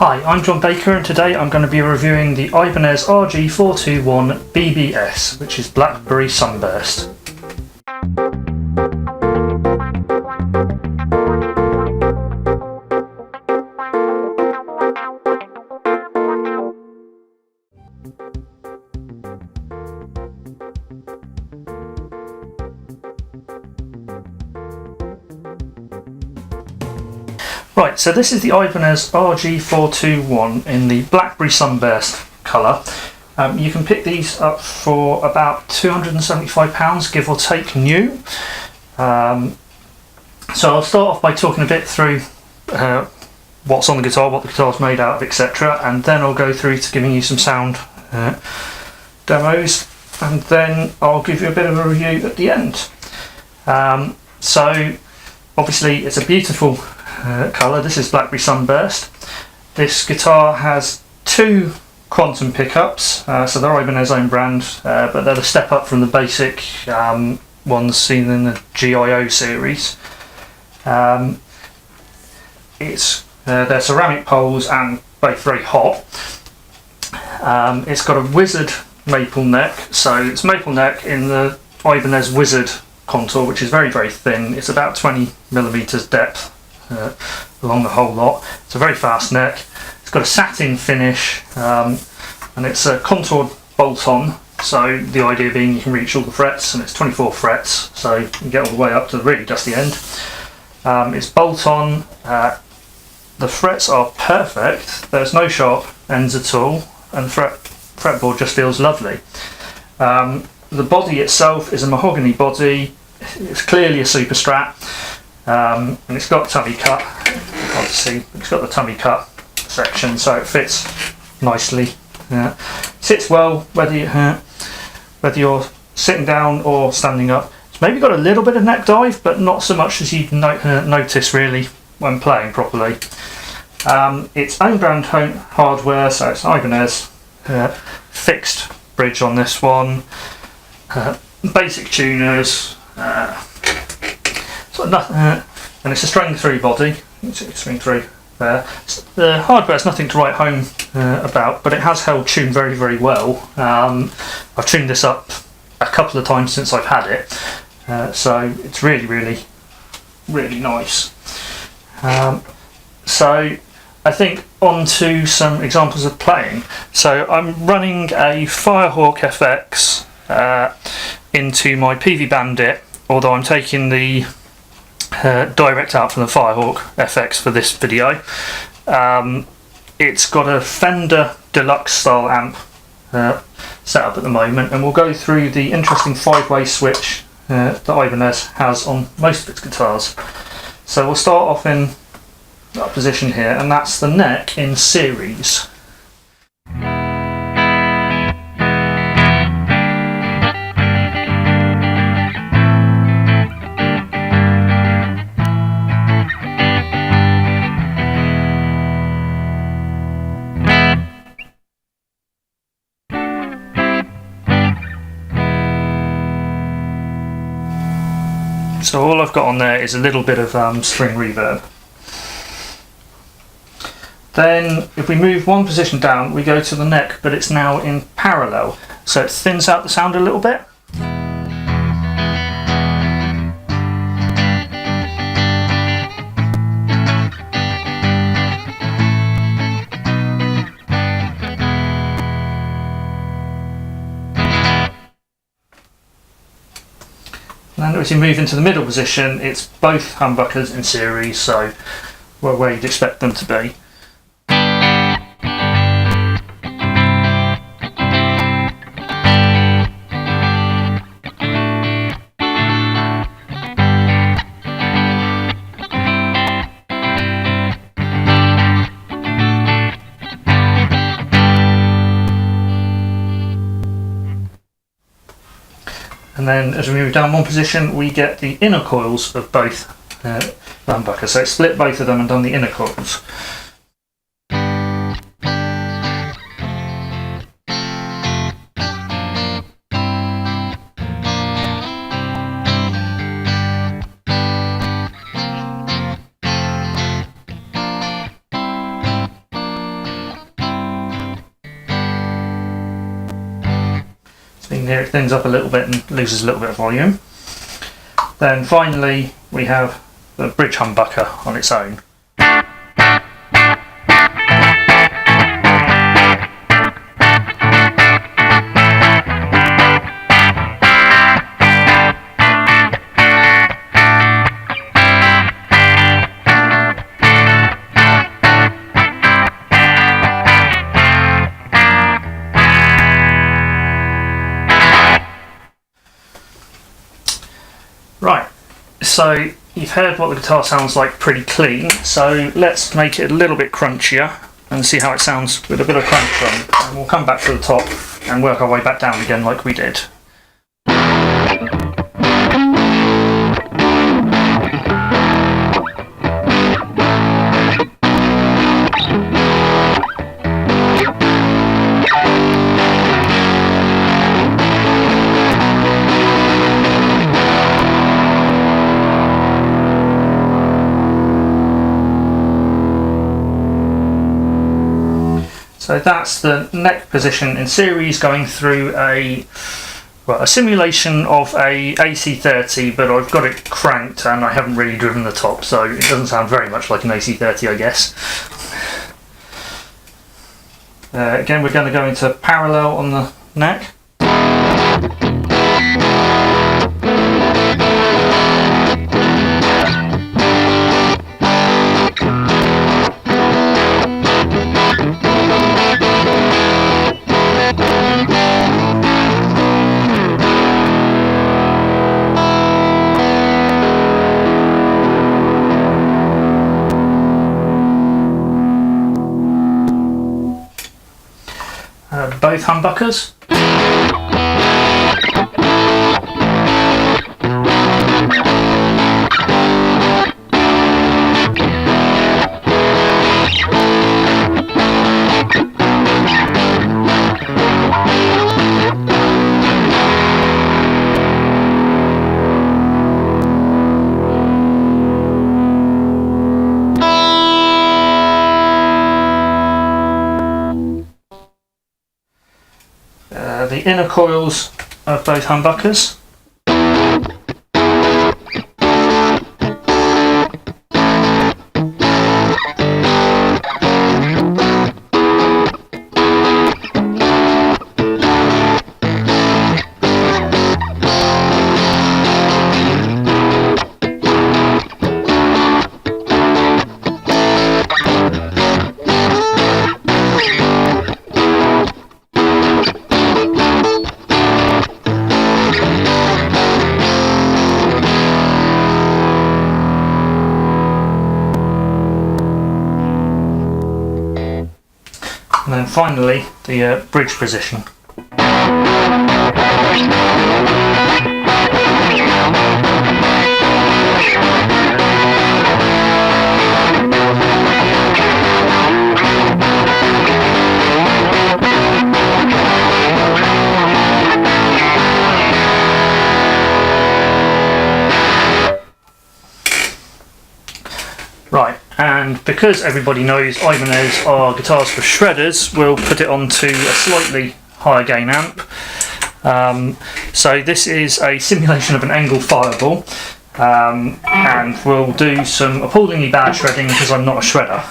Hi, I'm John Baker and today I'm going to be reviewing the Ibanez RG421 BBS, which is Blackberry Sunburst. Right, so this is the Ibanez RG421 in the Blackberry Sunburst colour. You can pick these up for about £275, give or take, new. So I'll start off by talking a bit through what's on the guitar, what the guitar's made out of, etc. And then I'll go through to giving you some sound demos, and then I'll give you a bit of a review at the end. So obviously it's a beautiful colour. This is Blackberry Sunburst. This guitar has two quantum pickups, so they're Ibanez own brand, but they're the step up from the basic ones seen in the GIO series. They're ceramic poles and both very hot. It's got a Wizard maple neck, so it's maple neck in the Ibanez Wizard contour, which is very, very thin. It's about 20mm depth along the whole lot. It's a very fast neck. It's got a satin finish, and it's a contoured bolt-on, so the idea being you can reach all the frets, and it's 24 frets, so you can get all the way up to the really dusty end. It's bolt-on. The frets are perfect. There's no sharp ends at all, and the fretboard just feels lovely. The body itself is a mahogany body. It's clearly a super strat. And it's got tummy cut. Hard to see. It's got the tummy cut section, so it fits nicely. Sits well whether you're sitting down or standing up. It's maybe got a little bit of neck dive, but not so much as you'd notice really when playing properly. It's own brand hardware, so it's Ibanez. Fixed bridge on this one. Basic tuners. And it's a string through body. It's a string through there. The hardware's nothing to write home about, but it has held tune very, very well. I've tuned this up a couple of times since I've had it, so it's really, really, really nice. So I think on to some examples of playing. So I'm running a Firehawk FX into my PV Bandit, although I'm taking the direct out from the Firehawk FX for this video. It's got a Fender Deluxe style amp set up at the moment, and we'll go through the interesting 5-way switch that Ibanez has on most of its guitars. So we'll start off in that position here, and that's the neck in series. So all I've got on there is a little bit of string reverb. Then if we move one position down, we go to the neck, but it's now in parallel, so it thins out the sound a little bit. And as you move into the middle position, it's both humbuckers in series, so where you'd expect them to be. And then as we move down one position, we get the inner coils of both humbuckers. So it's split both of them and done the inner coils. hear it thins up a little bit and loses a little bit of volume. Then finally we have the bridge humbucker on its own. Right, so you've heard what the guitar sounds like pretty clean, so let's make it a little bit crunchier and see how it sounds with a bit of crunch on. And we'll come back to the top and work our way back down again like we did. So that's the neck position in series going through a simulation of a AC30, but I've got it cranked and I haven't really driven the top, so it doesn't sound very much like an AC30, I guess. Again, we're going to go into parallel on the neck. Both humbuckers. The inner coils of both humbuckers. And then finally, the bridge position. Right, and because everybody knows Ibanez are guitars for shredders, we'll put it onto a slightly higher gain amp. So this is a simulation of an Engel Fireball, and we'll do some appallingly bad shredding because I'm not a shredder.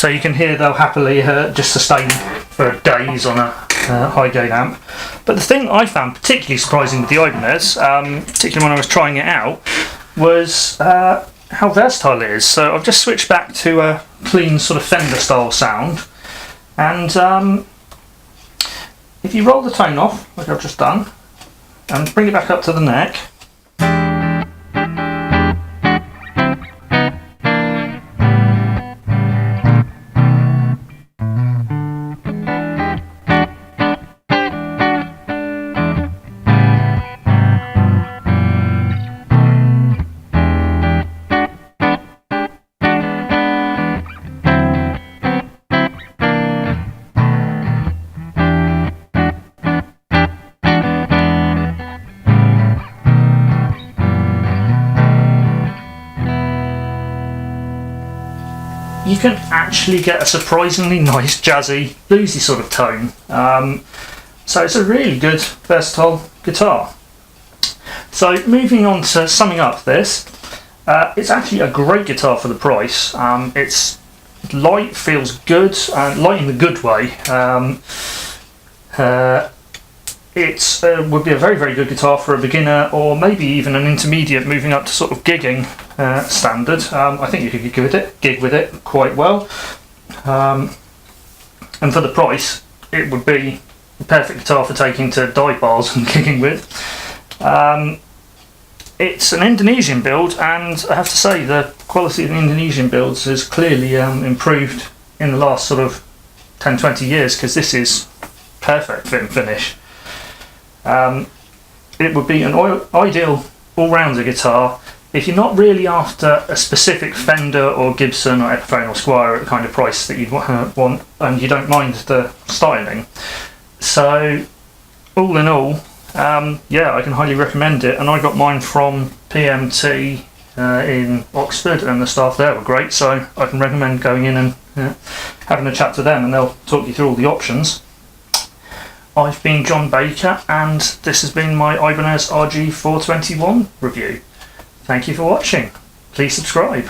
so you can hear they'll happily just sustain for days on a high gain amp. But the thing I found particularly surprising with the Ibanez, particularly when I was trying it out, was how versatile it is. So I've just switched back to a clean sort of Fender style sound, and if you roll the tone off like I've just done and bring it back up to the neck, you can actually get a surprisingly nice jazzy, bluesy sort of tone. So it's a really good, versatile guitar. So moving on to summing up this, it's actually a great guitar for the price. It's light, feels good, light in the good way. It would be a very, very good guitar for a beginner, or maybe even an intermediate moving up to sort of gigging standard. I think you could gig with it quite well. And for the price, it would be the perfect guitar for taking to dive bars and gigging with. It's an Indonesian build, and I have to say the quality of the Indonesian builds has clearly improved in the last sort of 10-20 years, because this is perfect fit and finish. It would be an ideal all-rounder guitar if you're not really after a specific Fender or Gibson or Epiphone or Squier at the kind of price that you'd want, and you don't mind the styling. So all in all, yeah, I can highly recommend it, and I got mine from PMT in Oxford, and the staff there were great, so I can recommend going in and having a chat to them, and they'll talk you through all the options. I've been John Baker, and this has been my Ibanez RG421 review. Thank you for watching. Please subscribe.